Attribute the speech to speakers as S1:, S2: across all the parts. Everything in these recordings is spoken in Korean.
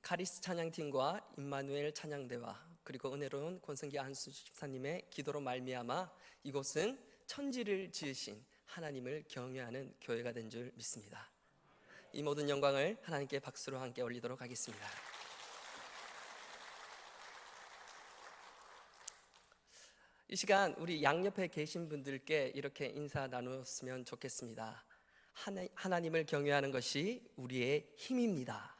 S1: 카리스 찬양팀과 임마누엘 찬양대와 그리고 은혜로운 권성기 안수 집사님의 기도로 말미암아 이곳은 천지를 지으신 하나님을 경외하는 교회가 된 줄 믿습니다. 이 모든 영광을 하나님께 박수로 함께 올리도록 하겠습니다. 이 시간 우리 양옆에 계신 분들께 이렇게 인사 나누었으면 좋겠습니다. 하나님을 경외하는 것이 우리의 힘입니다.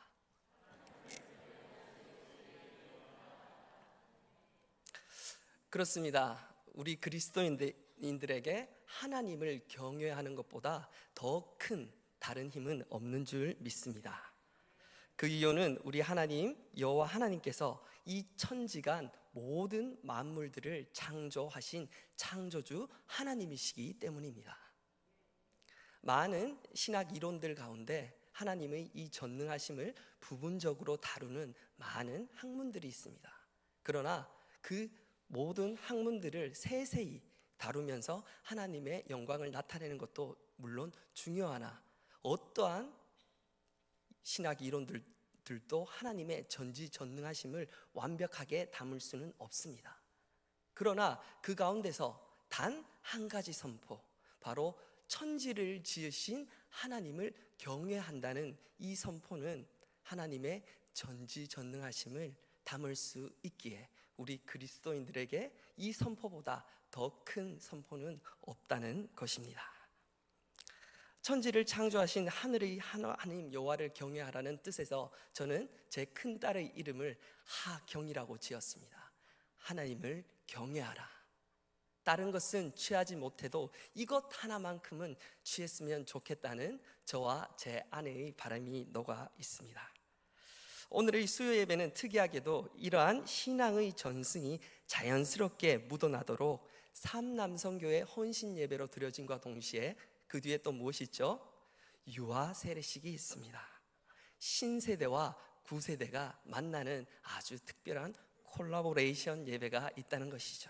S1: 그렇습니다. 우리 그리스도인들에게 하나님을 경외하는 것보다 더 큰 다른 힘은 없는 줄 믿습니다. 그 이유는 우리 하나님 여호와 하나님께서 이 천지간 모든 만물들을 창조하신 창조주 하나님이시기 때문입니다. 많은 신학 이론들 가운데 하나님의 이 전능하심을 부분적으로 다루는 많은 학문들이 있습니다. 그러나 그 모든 학문들을 세세히 다루면서 하나님의 영광을 나타내는 것도 물론 중요하나 어떠한 신학 이론들도 하나님의 전지전능하심을 완벽하게 담을 수는 없습니다. 그러나 그 가운데서 단 한 가지 선포, 바로 천지를 지으신 하나님을 경외한다는 이 선포는 하나님의 전지전능하심을 담을 수 있기에 우리 그리스도인들에게 이 선포보다 더 큰 선포는 없다는 것입니다. 천지를 창조하신 하늘의 하나님 여호와를 경외하라는 뜻에서 저는 제 큰딸의 이름을 하경이라고 지었습니다. 하나님을 경외하라. 다른 것은 취하지 못해도 이것 하나만큼은 취했으면 좋겠다는 저와 제 아내의 바람이 녹아 있습니다. 오늘의 수요 예배는 특이하게도 이러한 신앙의 전승이 자연스럽게 묻어나도록 삼남성교회 헌신 예배로 드려진과 동시에 그 뒤에 또 무엇이 있죠? 유아 세례식이 있습니다. 신세대와 구세대가 만나는 아주 특별한 콜라보레이션 예배가 있다는 것이죠.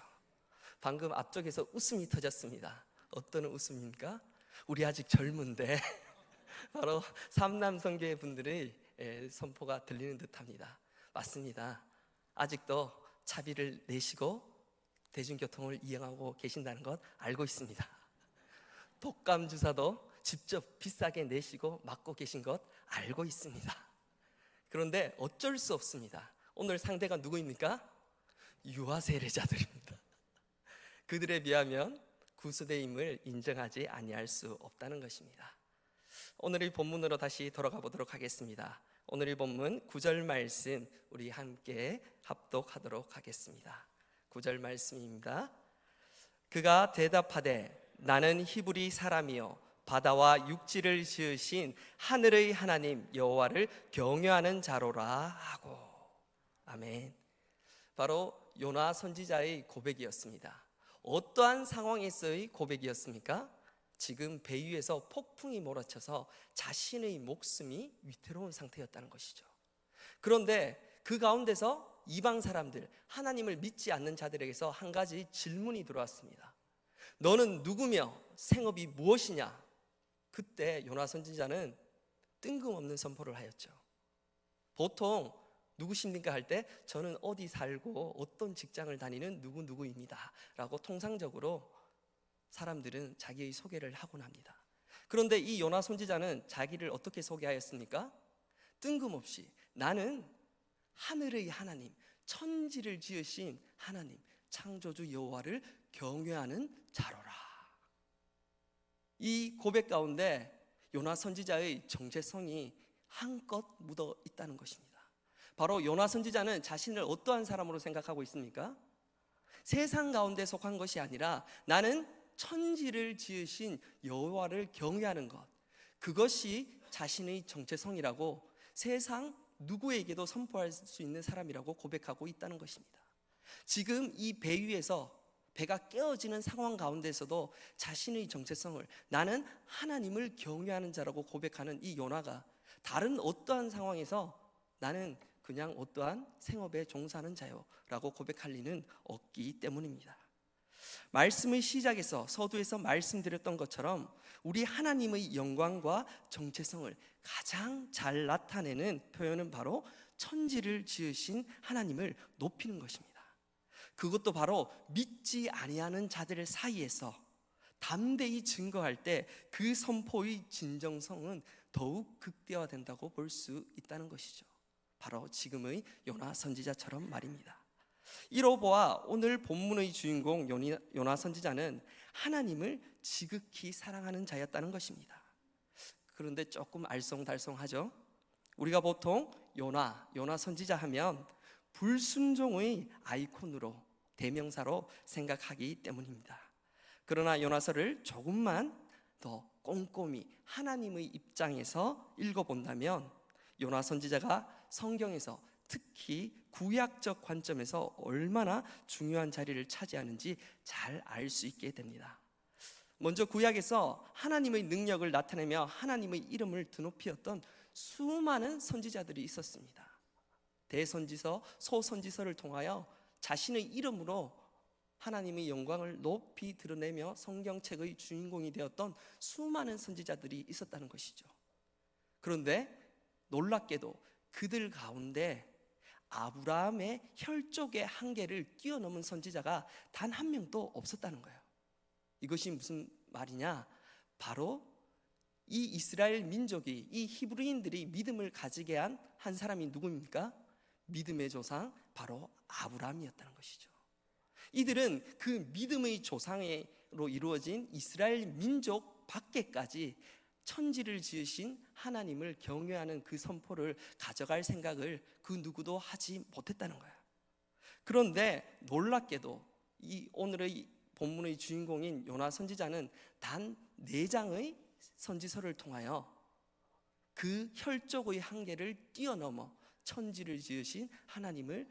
S1: 방금 앞쪽에서 웃음이 터졌습니다. 어떤 웃음입니까? 우리 아직 젊은데 바로 삼남성교회 분들의 선포가 들리는 듯합니다. 맞습니다. 아직도 차비를 내시고 대중교통을 이용하고 계신다는 것 알고 있습니다. 독감 주사도 직접 비싸게 내시고 맞고 계신 것 알고 있습니다. 그런데 어쩔 수 없습니다. 오늘 상대가 누구입니까? 유아 세례자들입니다. 그들에 비하면 구세대임을 인정하지 아니할 수 없다는 것입니다. 오늘의 본문으로 다시 돌아가 보도록 하겠습니다. 오늘의 본문 9절 말씀 우리 함께 합독하도록 하겠습니다. 9절 말씀입니다. 그가 대답하되 나는 히브리 사람이요 바다와 육지를 지으신 하늘의 하나님 여호와를 경외하는 자로라 하고. 아멘. 바로 요나 선지자의 고백이었습니다. 어떠한 상황에서의 고백이었습니까? 지금 배 위에서 폭풍이 몰아쳐서 자신의 목숨이 위태로운 상태였다는 것이죠. 그런데 그 가운데서 이방 사람들, 하나님을 믿지 않는 자들에게서 한 가지 질문이 들어왔습니다. 너는 누구며 생업이 무엇이냐? 그때 요나 선지자는 뜬금없는 선포를 하였죠. 보통 누구십니까 할 때 저는 어디 살고 어떤 직장을 다니는 누구누구입니다 라고 통상적으로 사람들은 자기의 소개를 하곤 합니다. 그런데 이 요나 선지자는 자기를 어떻게 소개하였습니까? 뜬금없이 나는 하늘의 하나님, 천지를 지으신 하나님, 창조주 여호와를 경외하는 자로라. 이 고백 가운데 요나 선지자의 정체성이 한껏 묻어 있다는 것입니다. 바로 요나 선지자는 자신을 어떠한 사람으로 생각하고 있습니까? 세상 가운데 속한 것이 아니라 나는 천지를 지으신 여호와를 경외하는 것, 그것이 자신의 정체성이라고 세상 누구에게도 선포할 수 있는 사람이라고 고백하고 있다는 것입니다. 지금 이 배 위에서 배가 깨어지는 상황 가운데서도 자신의 정체성을 나는 하나님을 경외하는 자라고 고백하는 이 요나가 다른 어떠한 상황에서 나는 그냥 어떠한 생업에 종사하는 자요 라고 고백할 리는 없기 때문입니다. 말씀의 시작에서 서두에서 말씀드렸던 것처럼 우리 하나님의 영광과 정체성을 가장 잘 나타내는 표현은 바로 천지를 지으신 하나님을 높이는 것입니다. 그것도 바로 믿지 아니하는 자들 사이에서 담대히 증거할 때 그 선포의 진정성은 더욱 극대화된다고 볼 수 있다는 것이죠. 바로 지금의 요나 선지자처럼 말입니다. 이로 보아 오늘 본문의 주인공 요나 선지자는 하나님을 지극히 사랑하는 자였다는 것입니다. 그런데 조금 알쏭달쏭하죠. 우리가 보통 요나 선지자 하면 불순종의 아이콘으로, 대명사로 생각하기 때문입니다. 그러나 요나서를 조금만 더 꼼꼼히 하나님의 입장에서 읽어본다면 요나 선지자가 성경에서 특히 구약적 관점에서 얼마나 중요한 자리를 차지하는지 잘 알 수 있게 됩니다. 먼저 구약에서 하나님의 능력을 나타내며 하나님의 이름을 드높이었던 수많은 선지자들이 있었습니다. 대선지서, 소선지서를 통하여 자신의 이름으로 하나님의 영광을 높이 드러내며 성경책의 주인공이 되었던 수많은 선지자들이 있었다는 것이죠. 그런데 놀랍게도 그들 가운데 아브라함의 혈족의 한계를 뛰어넘은 선지자가 단 한 명도 없었다는 거예요. 이것이 무슨 말이냐? 바로 이 이스라엘 민족이, 이 히브리인들이 믿음을 가지게 한 사람이 누구입니까? 믿음의 조상 바로 아브라함이었다는 것이죠. 이들은 그 믿음의 조상으로 이루어진 이스라엘 민족 밖에까지 천지를 지으신 하나님을 경외하는 그 선포를 가져갈 생각을 그 누구도 하지 못했다는 거예요. 그런데 놀랍게도 이 오늘의 본문의 주인공인 요나 선지자는 단 4장의 선지서를 통하여 그 혈족의 한계를 뛰어넘어 천지를 지으신 하나님을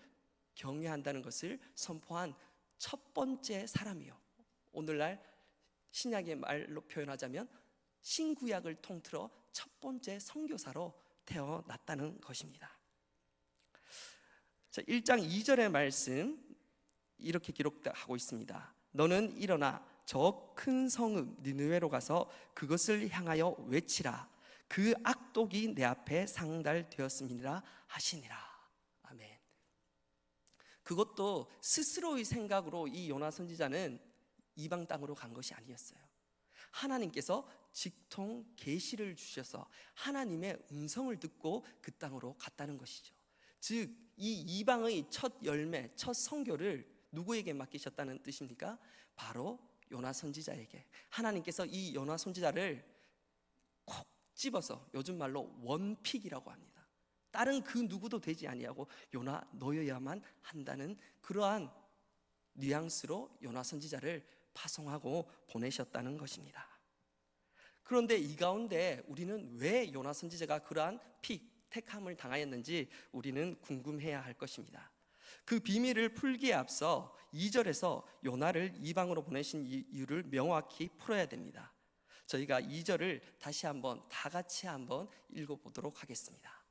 S1: 경외한다는 것을 선포한 첫 번째 사람이요, 오늘날 신약의 말로 표현하자면 신구약을 통틀어 첫 번째 선교사로 태어났다는 것입니다. 자, 1장 2절의 말씀 이렇게 기록하고 있습니다. 너는 일어나 저 큰 성읍 니느웨로 가서 그것을 향하여 외치라. 그 악독이 내 앞에 상달되었음이니라 하시니라. 아멘. 그것도 스스로의 생각으로 이 요나 선지자는 이방 땅으로 간 것이 아니었어요. 하나님께서 직통 계시를 주셔서 하나님의 음성을 듣고 그 땅으로 갔다는 것이죠. 즉 이 이방의 첫 열매, 첫 선교를 누구에게 맡기셨다는 뜻입니까? 바로 요나 선지자에게. 하나님께서 이 요나 선지자를 콕 집어서 요즘 말로 원픽이라고 합니다. 다른 그 누구도 되지 아니하고 요나 너여야만 한다는 그러한 뉘앙스로 요나 선지자를 파송하고 보내셨다는 것입니다. 그런데 이 가운데 우리는 왜 요나 선지자가 그러한 택함을 당하였는지 우리는 궁금해야 할 것입니다. 그 비밀을 풀기에 앞서 2절에서 요나를 이방으로 보내신 이유를 명확히 풀어야 됩니다. 저희가 2절을 다시 한번 다 같이 한번 읽어보도록 하겠습니다.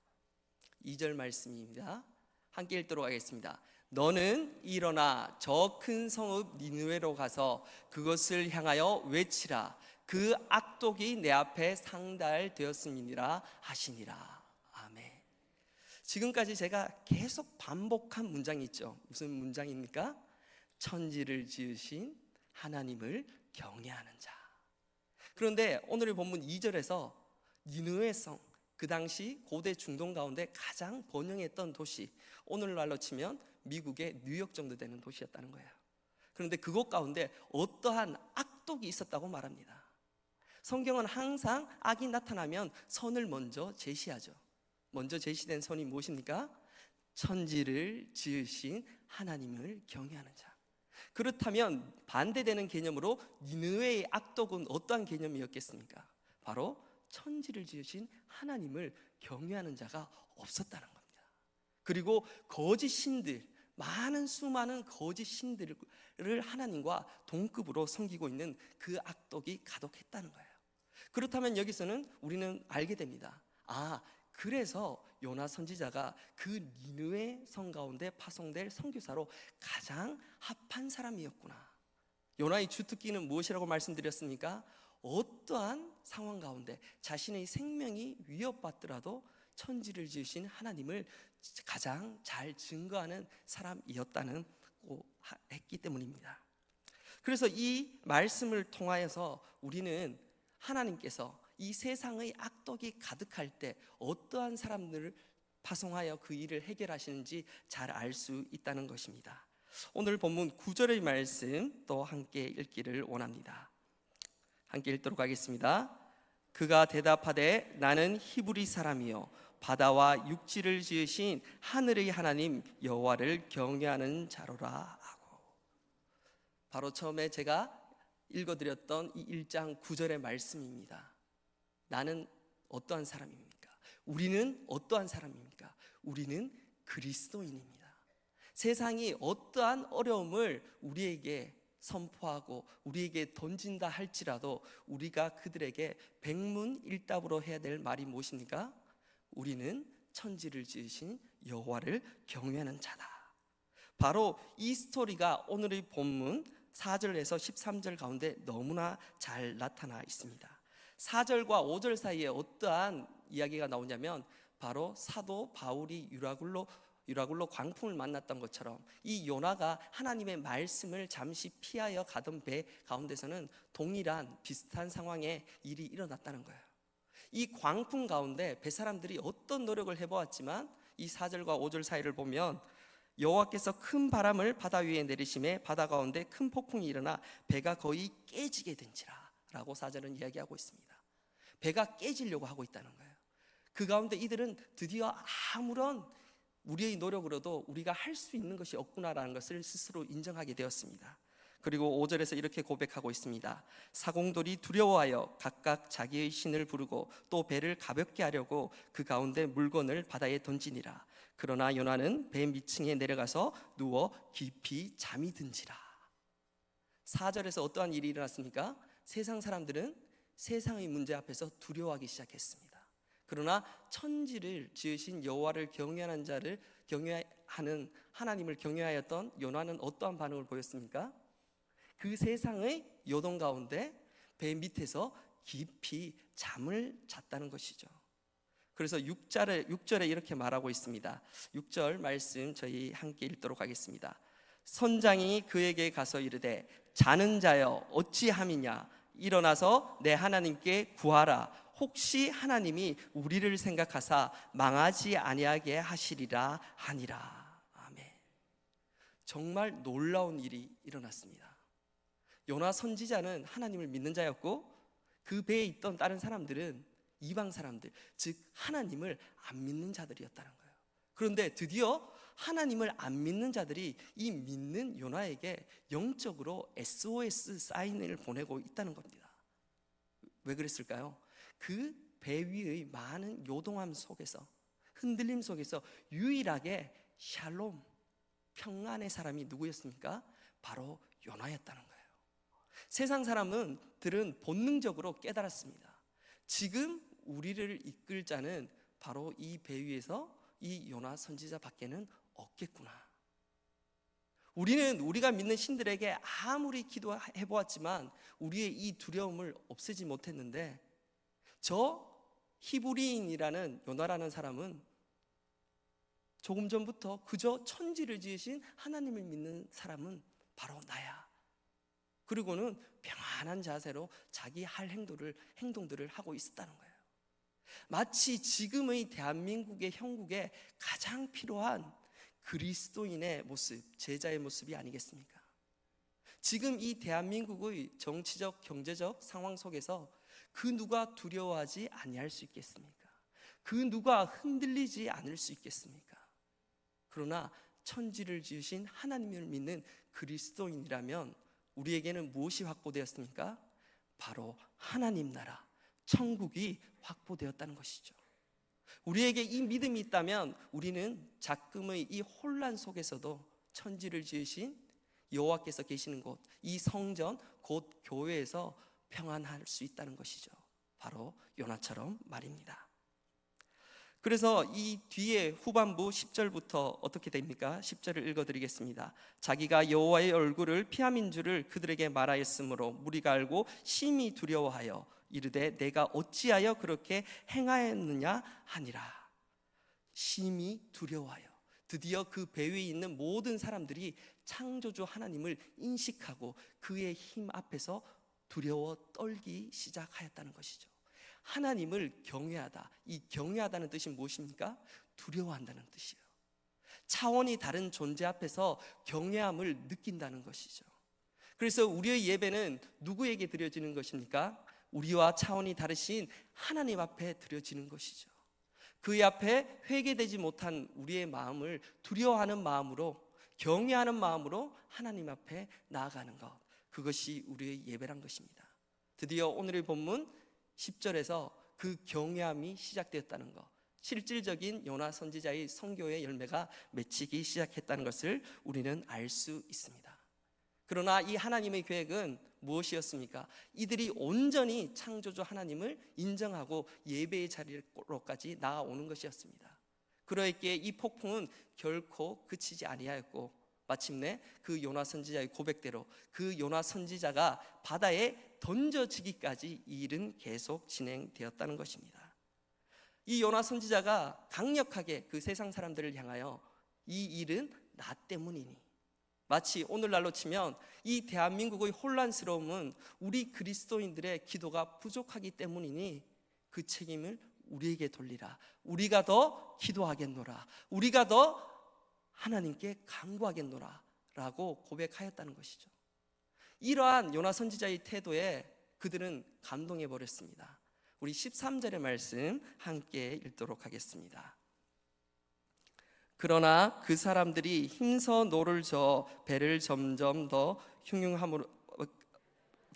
S1: 2절 말씀입니다. 함께 읽도록 하겠습니다. 너는 일어나 저 큰 성읍 니느웨로 가서 그것을 향하여 외치라. 그 악독이 내 앞에 상달되었음이니라 하시니라. 아멘. 지금까지 제가 계속 반복한 문장이 있죠. 무슨 문장입니까? 천지를 지으신 하나님을 경외하는 자. 그런데 오늘의 본문 2절에서 니느웨 성, 그 당시 고대 중동 가운데 가장 번영했던 도시, 오늘날로 치면 미국의 뉴욕 정도 되는 도시였다는 거예요. 그런데 그곳 가운데 어떠한 악독이 있었다고 말합니다. 성경은 항상 악이 나타나면 선을 먼저 제시하죠. 먼저 제시된 선이 무엇입니까? 천지를 지으신 하나님을 경외하는 자. 그렇다면 반대되는 개념으로 니느웨의 악독은 어떠한 개념이었겠습니까? 바로 천지를 지으신 하나님을 경외하는 자가 없었다는 겁니다. 그리고 거짓 신들, 수많은 거짓 신들을 하나님과 동급으로 섬기고 있는 그 악독이 가득했다는 거예요. 그렇다면 여기서는 우리는 알게 됩니다. 그래서 요나 선지자가 그 니느웨 성 가운데 파송될 선교사로 가장 합한 사람이었구나. 요나의 주특기는 무엇이라고 말씀드렸습니까? 어떠한 상황 가운데 자신의 생명이 위협받더라도 천지를 지으신 하나님을 가장 잘 증거하는 사람이었다는 했기 때문입니다. 그래서 이 말씀을 통하여서 우리는 하나님께서 이 세상의 악독이 가득할 때 어떠한 사람들을 파송하여 그 일을 해결하시는지 잘 알 수 있다는 것입니다. 오늘 본문 9절의 말씀 또 함께 읽기를 원합니다. 함께 읽도록 하겠습니다. 그가 대답하되 나는 히브리 사람이요 바다와 육지를 지으신 하늘의 하나님 여호와를 경외하는 자로라 하고, 바로 처음에 제가 읽어드렸던 이 1장 9절의 말씀입니다. 나는 어떠한 사람입니까? 우리는 어떠한 사람입니까? 우리는 그리스도인입니다. 세상이 어떠한 어려움을 우리에게 선포하고 우리에게 던진다 할지라도 우리가 그들에게 백문일답으로 해야 될 말이 무엇입니까? 우리는 천지를 지으신 여호와를 경외하는 자다. 바로 이 스토리가 오늘의 본문 4절에서 13절 가운데 너무나 잘 나타나 있습니다. 4절과 5절 사이에 어떠한 이야기가 나오냐면 바로 사도 바울이 유라굴로 광풍을 만났던 것처럼 이 요나가 하나님의 말씀을 잠시 피하여 가던 배 가운데서는 동일한 비슷한 상황의 일이 일어났다는 거예요. 이 광풍 가운데 배 사람들이 어떤 노력을 해보았지만 이 4절과 5절 사이를 보면 여호와께서 큰 바람을 바다 위에 내리심에 바다 가운데 큰 폭풍이 일어나 배가 거의 깨지게 된지라 라고 4절은 이야기하고 있습니다. 배가 깨지려고 하고 있다는 거예요. 그 가운데 이들은 드디어 아무런 우리의 노력으로도 우리가 할 수 있는 것이 없구나라는 것을 스스로 인정하게 되었습니다. 그리고 5절에서 이렇게 고백하고 있습니다. 사공돌이 두려워하여 각각 자기의 신을 부르고 또 배를 가볍게 하려고 그 가운데 물건을 바다에 던지니라. 그러나 요나는 배 밑층에 내려가서 누워 깊이 잠이 든지라. 4절에서 어떠한 일이 일어났습니까? 세상 사람들은 세상의 문제 앞에서 두려워하기 시작했습니다. 그러나 천지를 지으신 여호와를 경외하는 자를 경외하는 하나님을 경외하였던 요나는 어떠한 반응을 보였습니까? 그 세상의 요동 가운데 배 밑에서 깊이 잠을 잤다는 것이죠. 그래서 6절에 이렇게 말하고 있습니다. 6절 말씀 저희 함께 읽도록 하겠습니다. 선장이 그에게 가서 이르되 자는 자여 어찌함이냐 일어나서 내 하나님께 구하라. 혹시 하나님이 우리를 생각하사 망하지 아니하게 하시리라 하니라. 아멘. 정말 놀라운 일이 일어났습니다. 요나 선지자는 하나님을 믿는 자였고 그 배에 있던 다른 사람들은 이방 사람들, 즉 하나님을 안 믿는 자들이었다는 거예요. 그런데 드디어 하나님을 안 믿는 자들이 이 믿는 요나에게 영적으로 SOS 사인을 보내고 있다는 겁니다. 왜 그랬을까요? 그 배 위의 많은 요동함 속에서, 흔들림 속에서 유일하게 샬롬, 평안의 사람이 누구였습니까? 바로 요나였다는 거예요. 세상 사람들은 본능적으로 깨달았습니다. 지금 우리를 이끌 자는 바로 이 배 위에서 이 요나 선지자 밖에는 없겠구나. 우리가 믿는 신들에게 아무리 기도해 보았지만 우리의 이 두려움을 없애지 못했는데 저 히브리인이라는 요나라는 사람은 조금 전부터 그저 천지를 지으신 하나님을 믿는 사람은 바로 나야. 그리고는 평안한 자세로 자기 할 행동들을 하고 있었다는 거예요. 마치 지금의 대한민국의 형국에 가장 필요한 그리스도인의 모습, 제자의 모습이 아니겠습니까? 지금 이 대한민국의 정치적, 경제적 상황 속에서 그 누가 두려워하지 아니할 수 있겠습니까? 그 누가 흔들리지 않을 수 있겠습니까? 그러나 천지를 지으신 하나님을 믿는 그리스도인이라면 우리에게는 무엇이 확보되었습니까? 바로 하나님 나라, 천국이 확보되었다는 것이죠. 우리에게 이 믿음이 있다면 우리는 작금의 이 혼란 속에서도 천지를 지으신 여호와께서 계시는 곳, 이 성전, 곧 교회에서 평안할 수 있다는 것이죠. 바로 요나처럼 말입니다. 그래서 이 뒤에 후반부 10절부터 어떻게 됩니까? 10절을 읽어드리겠습니다. 자기가 여호와의 얼굴을 피함인 줄을 그들에게 말하였으므로 무리가 알고 심히 두려워하여 이르되 내가 어찌하여 그렇게 행하였느냐 하니라. 심히 두려워하여, 드디어 그 배 위에 있는 모든 사람들이 창조주 하나님을 인식하고 그의 힘 앞에서 두려워 떨기 시작하였다는 것이죠. 하나님을 경외하다. 이 경외하다는 뜻이 무엇입니까? 두려워한다는 뜻이에요. 차원이 다른 존재 앞에서 경외함을 느낀다는 것이죠. 그래서 우리의 예배는 누구에게 드려지는 것입니까? 우리와 차원이 다르신 하나님 앞에 드려지는 것이죠. 그의 앞에 회개되지 못한 우리의 마음을 두려워하는 마음으로, 경외하는 마음으로 하나님 앞에 나아가는 것, 그것이 우리의 예배란 것입니다. 드디어 오늘의 본문 10절에서 그 경외함이 시작되었다는 것, 실질적인 요나 선지자의 선교의 열매가 맺히기 시작했다는 것을 우리는 알 수 있습니다. 그러나 이 하나님의 계획은 무엇이었습니까? 이들이 온전히 창조주 하나님을 인정하고 예배의 자리로까지 나아오는 것이었습니다. 그러했기에 이 폭풍은 결코 그치지 아니하였고, 마침내 그 요나 선지자의 고백대로 그 요나 선지자가 바다에 던져지기까지 이 일은 계속 진행되었다는 것입니다. 이 요나 선지자가 강력하게 그 세상 사람들을 향하여 이 일은 나 때문이니, 마치 오늘날로 치면 이 대한민국의 혼란스러움은 우리 그리스도인들의 기도가 부족하기 때문이니 그 책임을 우리에게 돌리라. 우리가 더 기도하겠노라. 우리가 더 하나님께 간구하겠노라 라고 고백하였다는 것이죠. 이러한 요나 선지자의 태도에 그들은 감동해 버렸습니다. 우리 13절의 말씀 함께 읽도록 하겠습니다. 그러나 그 사람들이 힘써 노를 저어 배를 점점 더 흉흉함으로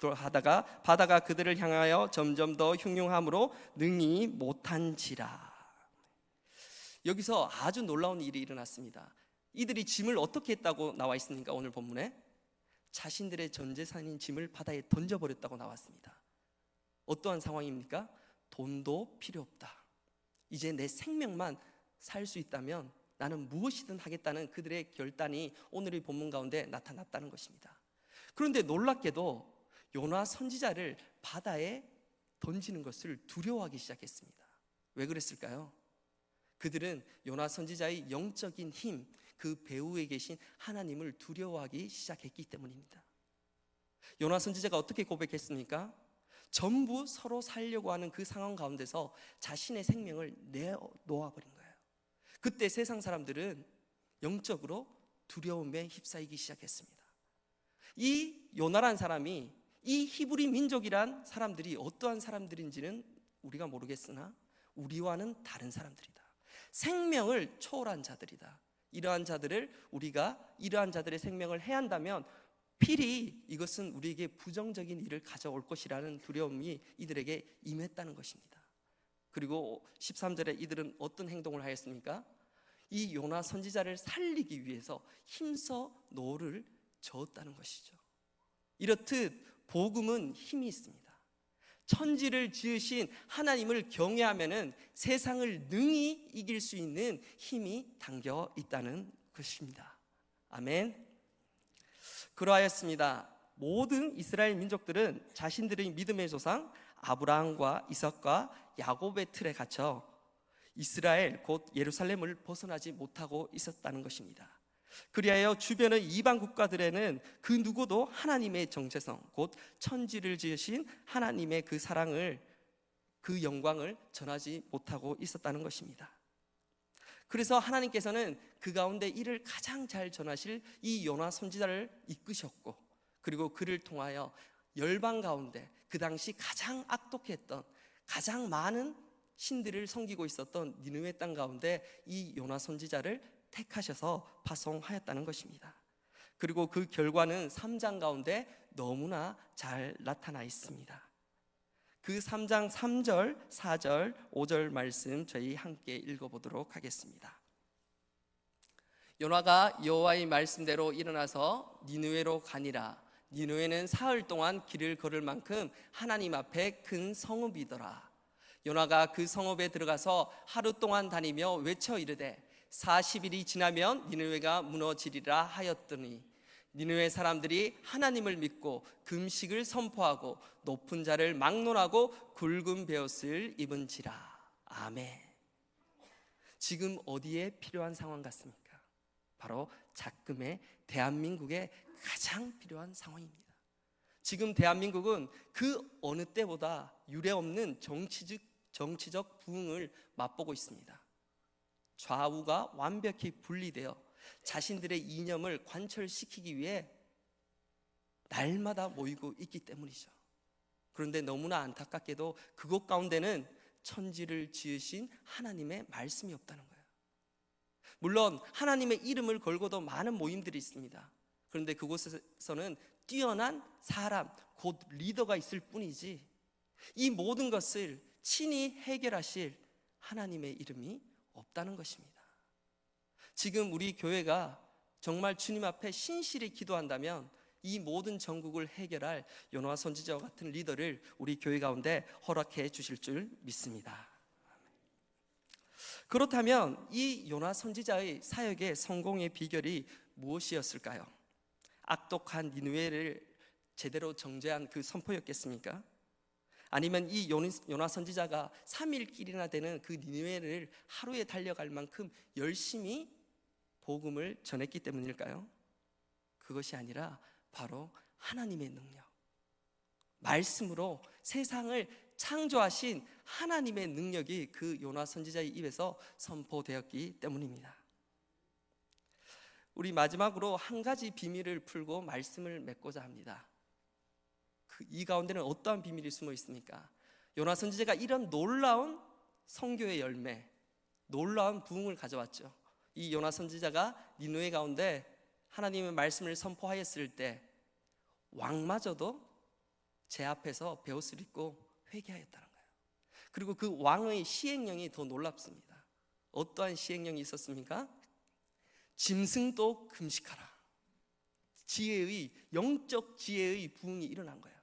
S1: 하다가 바다가 그들을 향하여 점점 더 흉흉함으로 능히 못한지라. 여기서 아주 놀라운 일이 일어났습니다. 이들이 짐을 어떻게 했다고 나와 있습니까? 오늘 본문에 자신들의 전 재산인 짐을 바다에 던져버렸다고 나왔습니다. 어떠한 상황입니까? 돈도 필요 없다. 이제 내 생명만 살 수 있다면 나는 무엇이든 하겠다는 그들의 결단이 오늘의 본문 가운데 나타났다는 것입니다. 그런데 놀랍게도 요나 선지자를 바다에 던지는 것을 두려워하기 시작했습니다. 왜 그랬을까요? 그들은 요나 선지자의 영적인 힘, 그 배후에 계신 하나님을 두려워하기 시작했기 때문입니다. 요나 선지자가 어떻게 고백했습니까? 전부 서로 살려고 하는 그 상황 가운데서 자신의 생명을 내놓아버린 거예요. 그때 세상 사람들은 영적으로 두려움에 휩싸이기 시작했습니다. 이 요나란 사람이, 이 히브리 민족이란 사람들이 어떠한 사람들인지는 우리가 모르겠으나 우리와는 다른 사람들이다. 생명을 초월한 자들이다. 이러한 자들을 우리가 이러한 자들의 생명을 해한다면 필히 이것은 우리에게 부정적인 일을 가져올 것이라는 두려움이 이들에게 임했다는 것입니다. 그리고 13절에 이들은 어떤 행동을 하였습니까? 이 요나 선지자를 살리기 위해서 힘써 노를 저었다는 것이죠. 이렇듯 복음은 힘이 있습니다. 천지를 지으신 하나님을 경외하면은 세상을 능히 이길 수 있는 힘이 담겨 있다는 것입니다. 아멘. 그러하였습니다. 모든 이스라엘 민족들은 자신들의 믿음의 조상 아브라함과 이삭과 야곱의 틀에 갇혀 이스라엘 곧 예루살렘을 벗어나지 못하고 있었다는 것입니다. 그리하여 주변의 이방 국가들에는 그 누구도 하나님의 정체성 곧 천지를 지으신 하나님의 그 사랑을, 그 영광을 전하지 못하고 있었다는 것입니다. 그래서 하나님께서는 그 가운데 이를 가장 잘 전하실 이 요나 선지자를 이끄셨고, 그리고 그를 통하여 열방 가운데 그 당시 가장 악독했던, 가장 많은 신들을 섬기고 있었던 니느웨 땅 가운데 이 요나 선지자를 택하셔서 파송하였다는 것입니다. 그리고 그 결과는 3장 가운데 너무나 잘 나타나 있습니다. 그 3장 3절, 4절, 5절 말씀 저희 함께 읽어보도록 하겠습니다. 요나가 여호와의 말씀대로 일어나서 니느웨로 가니라. 니느웨는 사흘 동안 길을 걸을 만큼 하나님 앞에 큰 성읍이더라. 요나가 그 성읍에 들어가서 하루 동안 다니며 외쳐 이르되 40일이 지나면 니느웨가 무너지리라 하였더니 니느웨 사람들이 하나님을 믿고 금식을 선포하고 높은 자를 막론하고 굵은 베옷을 입은지라. 아멘. 지금 어디에 필요한 상황 같습니까? 바로 작금의 대한민국에 가장 필요한 상황입니다. 지금 대한민국은 그 어느 때보다 유례없는 정치적 부흥을 맛보고 있습니다. 좌우가 완벽히 분리되어 자신들의 이념을 관철시키기 위해 날마다 모이고 있기 때문이죠. 그런데 너무나 안타깝게도 그곳 가운데는 천지를 지으신 하나님의 말씀이 없다는 거예요. 물론 하나님의 이름을 걸고도 많은 모임들이 있습니다. 그런데 그곳에서는 뛰어난 사람, 곧 리더가 있을 뿐이지 이 모든 것을 친히 해결하실 하나님의 이름이 없다는 것입니다. 지금 우리 교회가 정말 주님 앞에 신실히 기도한다면 이 모든 전국을 해결할 요나 선지자와 같은 리더를 우리 교회 가운데 허락해 주실 줄 믿습니다. 그렇다면 이 요나 선지자의 사역의 성공의 비결이 무엇이었을까요? 악독한 니느웨를 제대로 정죄한 그 선포였겠습니까? 아니면 이 요나 선지자가 3일길이나 되는 그 니느웨를 하루에 달려갈 만큼 열심히 복음을 전했기 때문일까요? 그것이 아니라 바로 하나님의 능력, 말씀으로 세상을 창조하신 하나님의 능력이 그 요나 선지자의 입에서 선포되었기 때문입니다. 우리 마지막으로 한 가지 비밀을 풀고 말씀을 맺고자 합니다. 이 가운데는 어떠한 비밀이 숨어 있습니까? 요나 선지자가 이런 놀라운 선교의 열매, 놀라운 부흥을 가져왔죠. 이 요나 선지자가 니느웨 가운데 하나님의 말씀을 선포하였을 때 왕마저도 제 앞에서 베옷을 입고 회개하였다는 거예요. 그리고 그 왕의 시행령이 더 놀랍습니다. 어떠한 시행령이 있었습니까? 짐승도 금식하라. 지혜의, 영적 지혜의 부흥이 일어난 거예요.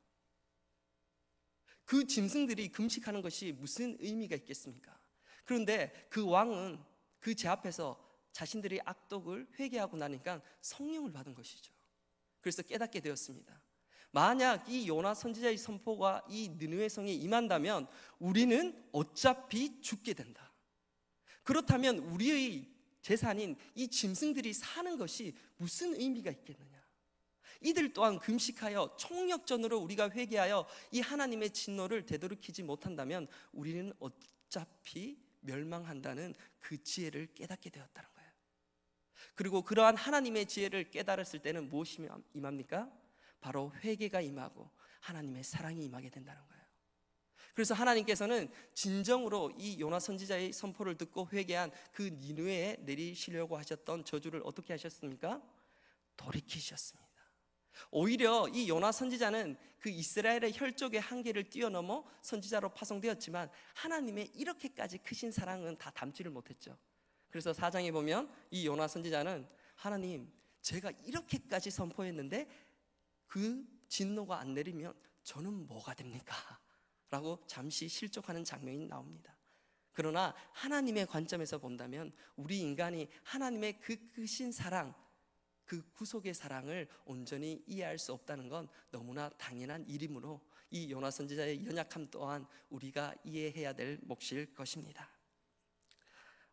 S1: 그 짐승들이 금식하는 것이 무슨 의미가 있겠습니까? 그런데 그 왕은 그 제 앞에서 자신들의 악독을 회개하고 나니까 성령을 받은 것이죠. 그래서 깨닫게 되었습니다. 만약 이 요나 선지자의 선포가 이 느느웨 성에 임한다면 우리는 어차피 죽게 된다. 그렇다면 우리의 재산인 이 짐승들이 사는 것이 무슨 의미가 있겠느냐? 이들 또한 금식하여 총력전으로 우리가 회개하여 이 하나님의 진노를 되돌이키지 못한다면 우리는 어차피 멸망한다는 그 지혜를 깨닫게 되었다는 거예요. 그리고 그러한 하나님의 지혜를 깨달았을 때는 무엇이 임합니까? 바로 회개가 임하고 하나님의 사랑이 임하게 된다는 거예요. 그래서 하나님께서는 진정으로 이 요나 선지자의 선포를 듣고 회개한 그 니느웨에 내리시려고 하셨던 저주를 어떻게 하셨습니까? 돌이키셨습니다. 오히려 이 요나 선지자는 그 이스라엘의 혈족의 한계를 뛰어넘어 선지자로 파송되었지만 하나님의 이렇게까지 크신 사랑은 다 담지를 못했죠. 그래서 4장에 보면 이 요나 선지자는 하나님, 제가 이렇게까지 선포했는데 그 진노가 안 내리면 저는 뭐가 됩니까? 라고 잠시 실족하는 장면이 나옵니다. 그러나 하나님의 관점에서 본다면 우리 인간이 하나님의 그 크신 사랑, 그 구속의 사랑을 온전히 이해할 수 없다는 건 너무나 당연한 일이므로 이 요나 선지자의 연약함 또한 우리가 이해해야 될 몫일 것입니다.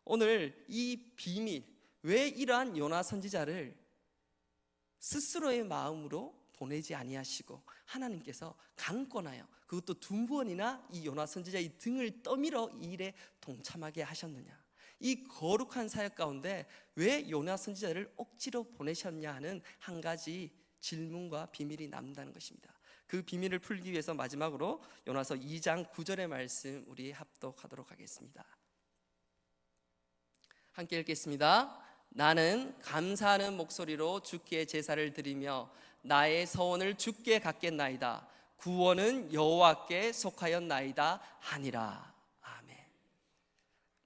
S1: 오늘 이 비밀, 왜 이러한 요나 선지자를 스스로의 마음으로 보내지 아니하시고 하나님께서 강권하여 그것도 2번이나 이 요나 선지자의 등을 떠밀어 이 일에 동참하게 하셨느냐? 이 거룩한 사역 가운데 왜 요나 선지자를 억지로 보내셨냐 하는 한 가지 질문과 비밀이 남는다는 것입니다. 그 비밀을 풀기 위해서 마지막으로 요나서 2장 9절의 말씀 우리 합독하도록 하겠습니다. 함께 읽겠습니다. 나는 감사하는 목소리로 주께 제사를 드리며 나의 서원을 주께 갖겠나이다. 구원은 여호와께 속하였나이다 하니라. 아멘.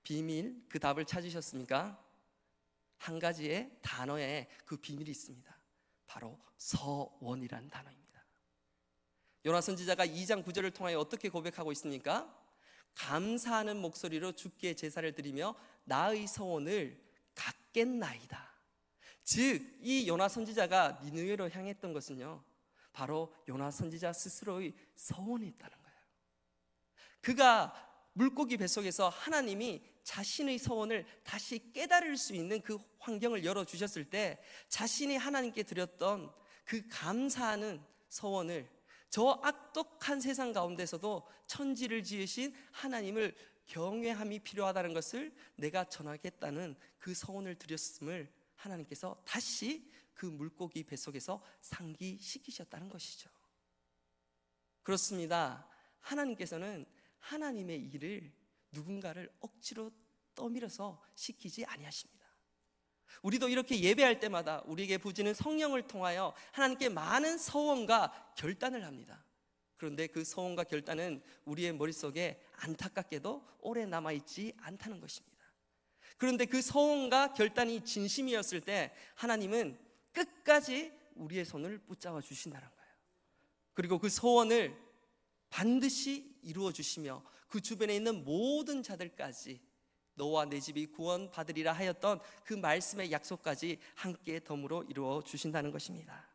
S1: 비밀, 그 답을 찾으셨습니까? 한 가지의 단어에 그 비밀이 있습니다. 바로 서원이라는 단어입니다. 요나 선지자가 2장 9절을 통하여 어떻게 고백하고 있습니까? 감사하는 목소리로 주께 제사를 드리며 나의 소원을 갚겠나이다. 즉, 이 요나 선지자가 니느웨로 향했던 것은요, 바로 요나 선지자 스스로의 소원이었다는 거예요. 그가 물고기 뱃속에서 하나님이 자신의 소원을 다시 깨달을 수 있는 그 환경을 열어주셨을 때 자신이 하나님께 드렸던 그 감사하는 소원을 저 악독한 세상 가운데서도 천지를 지으신 하나님을 경외함이 필요하다는 것을 내가 전하겠다는 그 소원을 드렸음을 하나님께서 다시 그 물고기 뱃속에서 상기시키셨다는 것이죠. 그렇습니다. 하나님께서는 하나님의 일을 누군가를 억지로 떠밀어서 시키지 아니하십니다. 우리도 이렇게 예배할 때마다 우리에게 부지는 성령을 통하여 하나님께 많은 소원과 결단을 합니다. 그런데 그 소원과 결단은 우리의 머릿속에 안타깝게도 오래 남아있지 않다는 것입니다. 그런데 그 소원과 결단이 진심이었을 때 하나님은 끝까지 우리의 손을 붙잡아 주신다는 거예요. 그리고 그 소원을 반드시 이루어 주시며 그 주변에 있는 모든 자들까지 너와 내 집이 구원받으리라 하였던 그 말씀의 약속까지 함께 덤으로 이루어 주신다는 것입니다.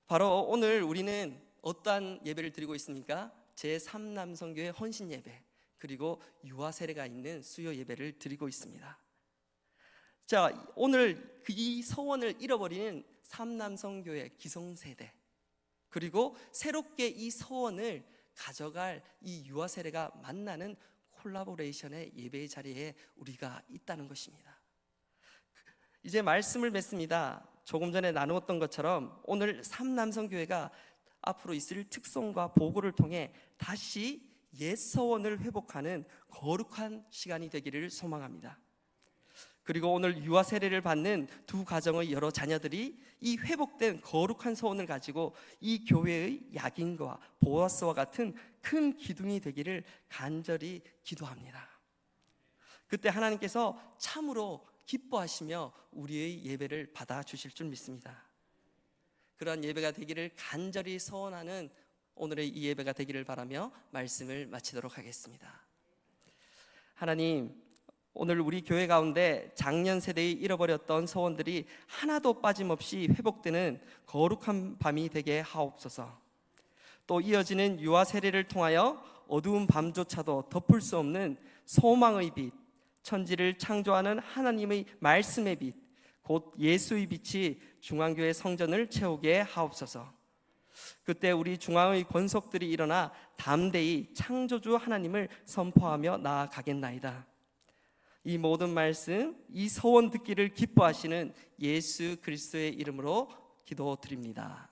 S1: 바로 오늘 우리는 어떠한 예배를 드리고 있습니까? 제3남성교회 헌신 예배, 그리고 유아 세례가 있는 수요 예배를 드리고 있습니다. 자, 오늘 이 소원을 잃어버리는 3남성교회 기성세대, 그리고 새롭게 이 소원을 가져갈 이 유아 세례가 만나는 콜라보레이션의 예배의 자리에 우리가 있다는 것입니다. 이제 말씀을 맺습니다. 조금 전에 나누었던 것처럼 오늘 3남성교회가 앞으로 있을 특성과 보고를 통해 다시 옛 소원을 회복하는 거룩한 시간이 되기를 소망합니다. 그리고 오늘 유아 세례를 받는 두 가정의 여러 자녀들이 이 회복된 거룩한 소원을 가지고 이 교회의 야긴과 보아스와 같은 큰 기둥이 되기를 간절히 기도합니다. 그때 하나님께서 참으로 기뻐하시며 우리의 예배를 받아주실 줄 믿습니다. 그러한 예배가 되기를 간절히 소원하는 오늘의 이 예배가 되기를 바라며 말씀을 마치도록 하겠습니다. 하나님, 오늘 우리 교회 가운데 작년 세대에 잃어버렸던 소원들이 하나도 빠짐없이 회복되는 거룩한 밤이 되게 하옵소서. 또 이어지는 유아 세례를 통하여 어두운 밤조차도 덮을 수 없는 소망의 빛, 천지를 창조하는 하나님의 말씀의 빛, 곧 예수의 빛이 중앙교회 성전을 채우게 하옵소서. 그때 우리 중앙의 권속들이 일어나 담대히 창조주 하나님을 선포하며 나아가겠나이다. 이 모든 말씀, 이 소원 듣기를 기뻐하시는 예수 그리스도의 이름으로 기도드립니다.